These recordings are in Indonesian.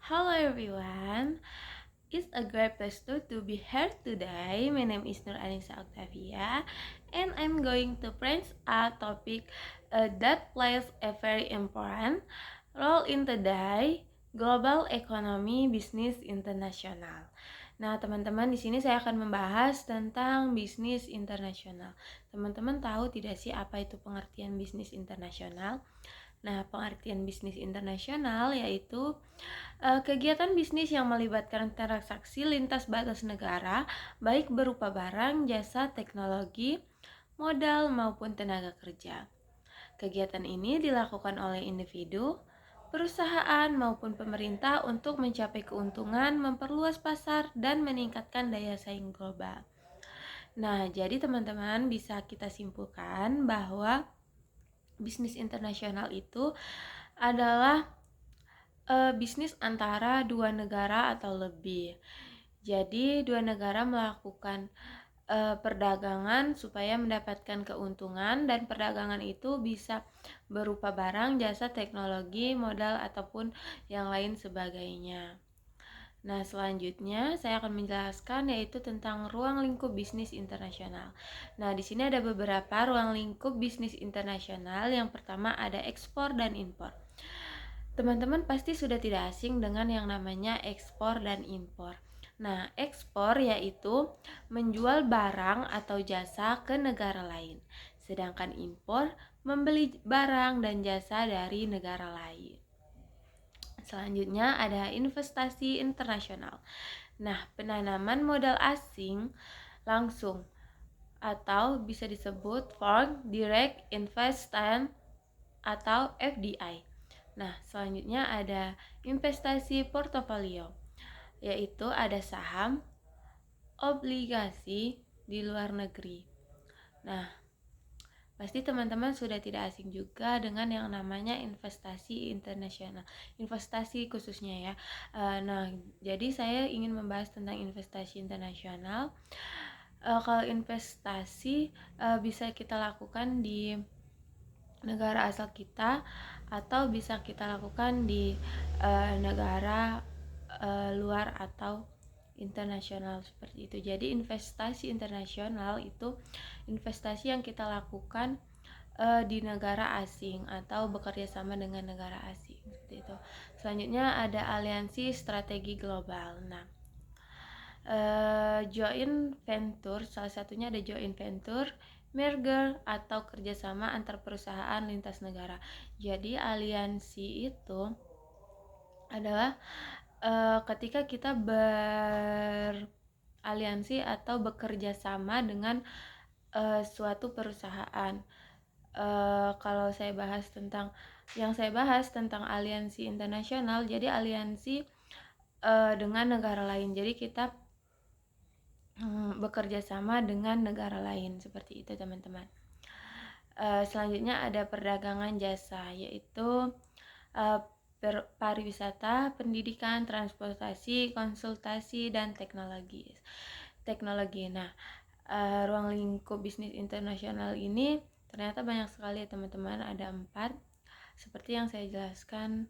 Hello everyone, it's a great pleasure to be here today. My name is Nur Anissa Octavia and I'm going to present a topic that plays a very important role in today, global economy business international. Nah, teman-teman, di sini saya akan membahas tentang bisnis internasional. Teman-teman tahu tidak sih apa itu pengertian bisnis internasional? Nah, pengertian bisnis internasional yaitu kegiatan bisnis yang melibatkan transaksi lintas batas negara, baik berupa barang, jasa, teknologi, modal, maupun tenaga kerja. Kegiatan ini dilakukan oleh individu, perusahaan, maupun pemerintah untuk mencapai keuntungan, memperluas pasar, dan meningkatkan daya saing global. Nah, jadi teman-teman bisa kita simpulkan bahwa bisnis internasional itu adalah bisnis antara dua negara atau lebih. Jadi dua negara melakukan perdagangan supaya mendapatkan keuntungan, dan perdagangan itu bisa berupa barang, jasa, teknologi, modal ataupun yang lain sebagainya. Nah, selanjutnya saya akan menjelaskan yaitu tentang ruang lingkup bisnis internasional. Nah, di sini ada beberapa ruang lingkup bisnis internasional. Yang pertama ada ekspor dan impor. Teman-teman pasti sudah tidak asing dengan yang namanya ekspor dan impor. Nah, ekspor yaitu menjual barang atau jasa ke negara lain. Sedangkan impor membeli barang dan jasa dari negara lain. Selanjutnya ada investasi internasional. Nah, penanaman modal asing langsung atau bisa disebut foreign direct investment atau FDI. Nah, selanjutnya ada investasi portofolio, yaitu ada saham, obligasi di luar negeri. Nah, pasti teman-teman sudah tidak asing juga dengan yang namanya investasi internasional, investasi khususnya ya. Nah, jadi saya ingin membahas tentang investasi internasional. Kalau investasi bisa kita lakukan di negara asal kita atau bisa kita lakukan di negara luar atau internasional seperti itu. Jadi investasi internasional itu investasi yang kita lakukan di negara asing atau bekerja sama dengan negara asing seperti itu. Selanjutnya ada aliansi strategi global. Nah, joint venture, salah satunya ada joint venture, merger atau kerjasama antar perusahaan lintas negara. Jadi aliansi itu adalah ketika kita beraliansi atau bekerja sama dengan suatu perusahaan. Kalau saya bahas tentang aliansi internasional, jadi aliansi dengan negara lain. Jadi kita bekerja sama dengan negara lain seperti itu, teman-teman. Selanjutnya ada perdagangan jasa, yaitu pariwisata, pendidikan, transportasi, konsultasi, dan teknologi. Nah, ruang lingkup bisnis internasional ini ternyata banyak sekali ya teman-teman, ada 4 seperti yang saya jelaskan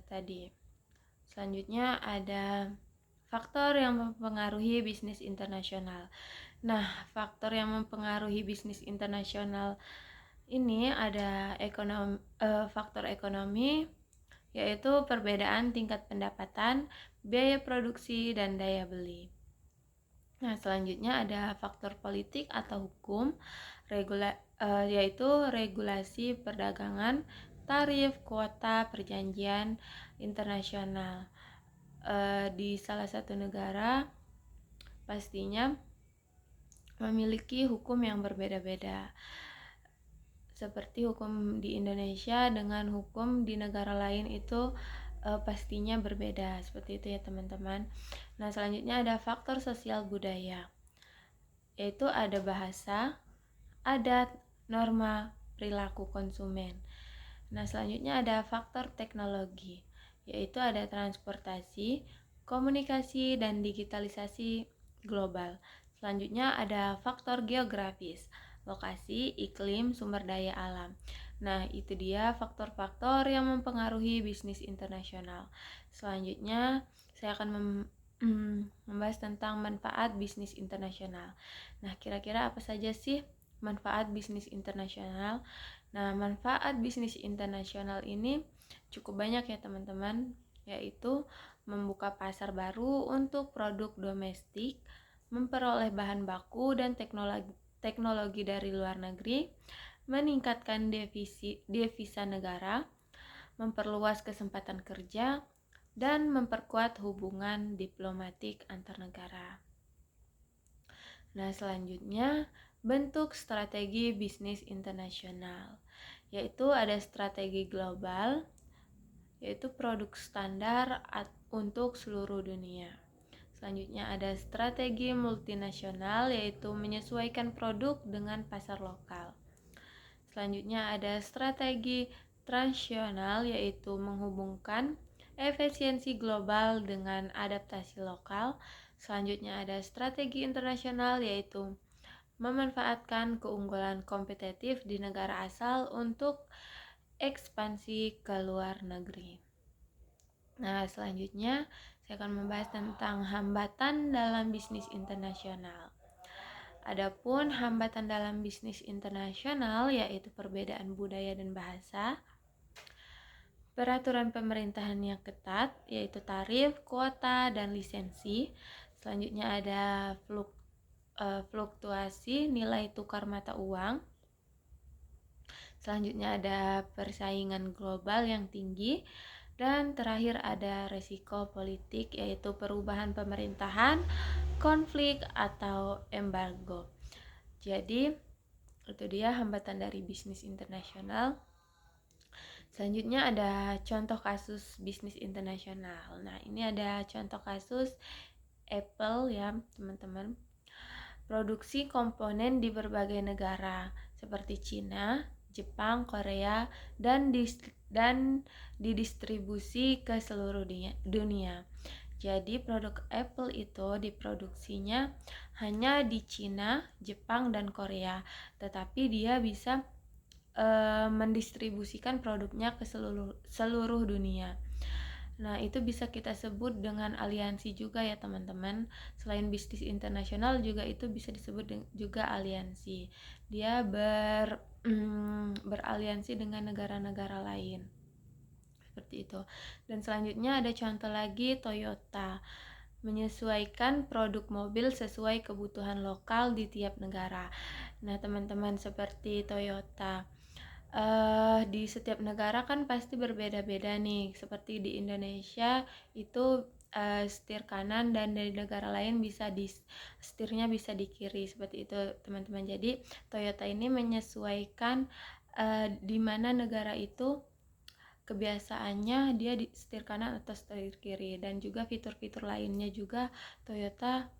tadi. Selanjutnya ada faktor yang mempengaruhi bisnis internasional. Nah, faktor yang mempengaruhi bisnis internasional ini ada faktor ekonomi, yaitu perbedaan tingkat pendapatan, biaya produksi, dan daya beli. Nah, selanjutnya ada faktor politik atau hukum, yaitu regulasi perdagangan, tarif, kuota, perjanjian internasional. Di salah satu negara pastinya memiliki hukum yang berbeda-beda. Seperti hukum di Indonesia dengan hukum di negara lain itu pastinya berbeda. Seperti itu ya teman-teman. Nah, selanjutnya ada faktor sosial budaya, yaitu ada bahasa, adat, norma, perilaku konsumen. Nah, selanjutnya ada faktor teknologi, yaitu ada transportasi, komunikasi, dan digitalisasi global. Selanjutnya ada faktor geografis, lokasi, iklim, sumber daya alam. Nah, itu dia faktor-faktor yang mempengaruhi bisnis internasional. Selanjutnya, saya akan membahas tentang manfaat bisnis internasional. Nah, kira-kira apa saja sih manfaat bisnis internasional? Nah, manfaat bisnis internasional ini cukup banyak ya teman-teman, yaitu membuka pasar baru untuk produk domestik, memperoleh bahan baku dan teknologi dari luar negeri, meningkatkan devisa negara, memperluas kesempatan kerja, dan memperkuat hubungan diplomatik antar negara. Nah, selanjutnya bentuk strategi bisnis internasional, yaitu ada strategi global, yaitu produk standar untuk seluruh dunia. Selanjutnya ada strategi multinasional, yaitu menyesuaikan produk dengan pasar lokal. Selanjutnya ada strategi transisional, yaitu menghubungkan efisiensi global dengan adaptasi lokal. Selanjutnya ada strategi internasional, yaitu memanfaatkan keunggulan kompetitif di negara asal untuk ekspansi ke luar negeri. Nah, selanjutnya saya akan membahas tentang hambatan dalam bisnis internasional. Adapun hambatan dalam bisnis internasional yaitu perbedaan budaya dan bahasa, peraturan pemerintahan yang ketat yaitu tarif, kuota, dan lisensi. Selanjutnya ada fluktuasi nilai tukar mata uang. Selanjutnya ada persaingan global yang tinggi. Dan terakhir ada resiko politik yaitu perubahan pemerintahan, konflik, atau embargo. Jadi itu dia hambatan dari bisnis internasional. Selanjutnya ada contoh kasus bisnis internasional. Nah, ini ada contoh kasus Apple ya, teman-teman. Produksi komponen di berbagai negara seperti Cina, Jepang, Korea, dan didistribusi ke seluruh dunia. Jadi produk Apple itu diproduksinya hanya di Cina, Jepang, dan Korea, tetapi dia bisa mendistribusikan produknya ke seluruh dunia. Nah, itu bisa kita sebut dengan aliansi juga ya teman-teman. Selain bisnis internasional juga itu bisa disebut juga aliansi. Dia beraliansi dengan negara-negara lain. Seperti itu. Dan selanjutnya ada contoh lagi Toyota. Menyesuaikan produk mobil sesuai kebutuhan lokal di tiap negara. Nah, teman-teman, seperti Toyota, di setiap negara kan pasti berbeda-beda nih. Seperti di Indonesia itu setir kanan, dan dari negara lain bisa setirnya bisa di kiri, seperti itu teman-teman. Jadi Toyota ini menyesuaikan di mana negara itu kebiasaannya dia di setir kanan atau setir kiri, dan juga fitur-fitur lainnya juga Toyota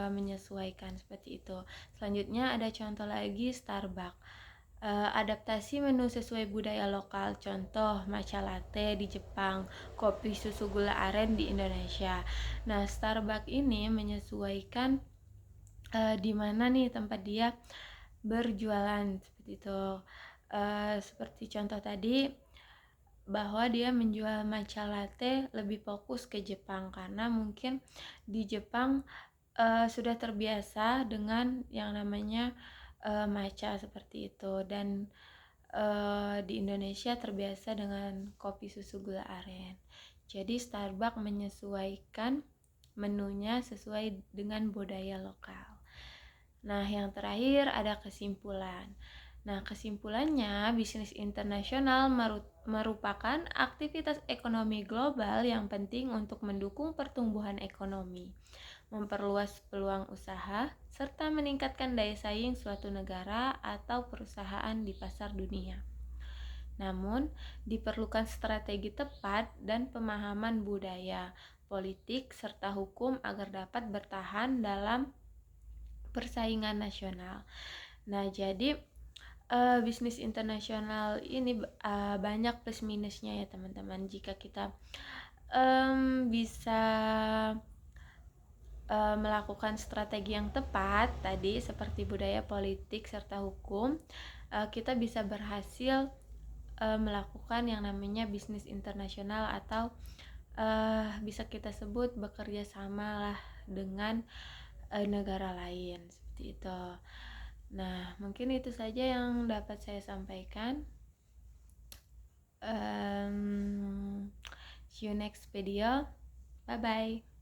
menyesuaikan seperti itu. Selanjutnya ada contoh lagi Starbucks. Adaptasi menu sesuai budaya lokal, contoh matcha latte di Jepang, kopi susu gula aren di Indonesia. Nah, Starbucks ini menyesuaikan di mana nih tempat dia berjualan, seperti itu. Seperti contoh tadi, bahwa dia menjual matcha latte lebih fokus ke Jepang karena mungkin di Jepang sudah terbiasa dengan yang namanya matcha seperti itu, dan di Indonesia terbiasa dengan kopi susu gula aren. Jadi Starbucks menyesuaikan menunya sesuai dengan budaya lokal. Nah, yang terakhir ada kesimpulan. Nah, kesimpulannya, bisnis internasional merupakan aktivitas ekonomi global yang penting untuk mendukung pertumbuhan ekonomi, memperluas peluang usaha, serta meningkatkan daya saing suatu negara atau perusahaan di pasar dunia. Namun, diperlukan strategi tepat dan pemahaman budaya, politik, serta hukum agar dapat bertahan dalam persaingan nasional. Nah, jadi bisnis internasional ini banyak plus minusnya ya teman-teman. Jika kita bisa melakukan strategi yang tepat tadi seperti budaya, politik, serta hukum, kita bisa berhasil melakukan yang namanya bisnis internasional atau bisa kita sebut bekerja sama lah dengan negara lain seperti itu. Nah, mungkin itu saja yang dapat saya sampaikan. See you next video. Bye bye.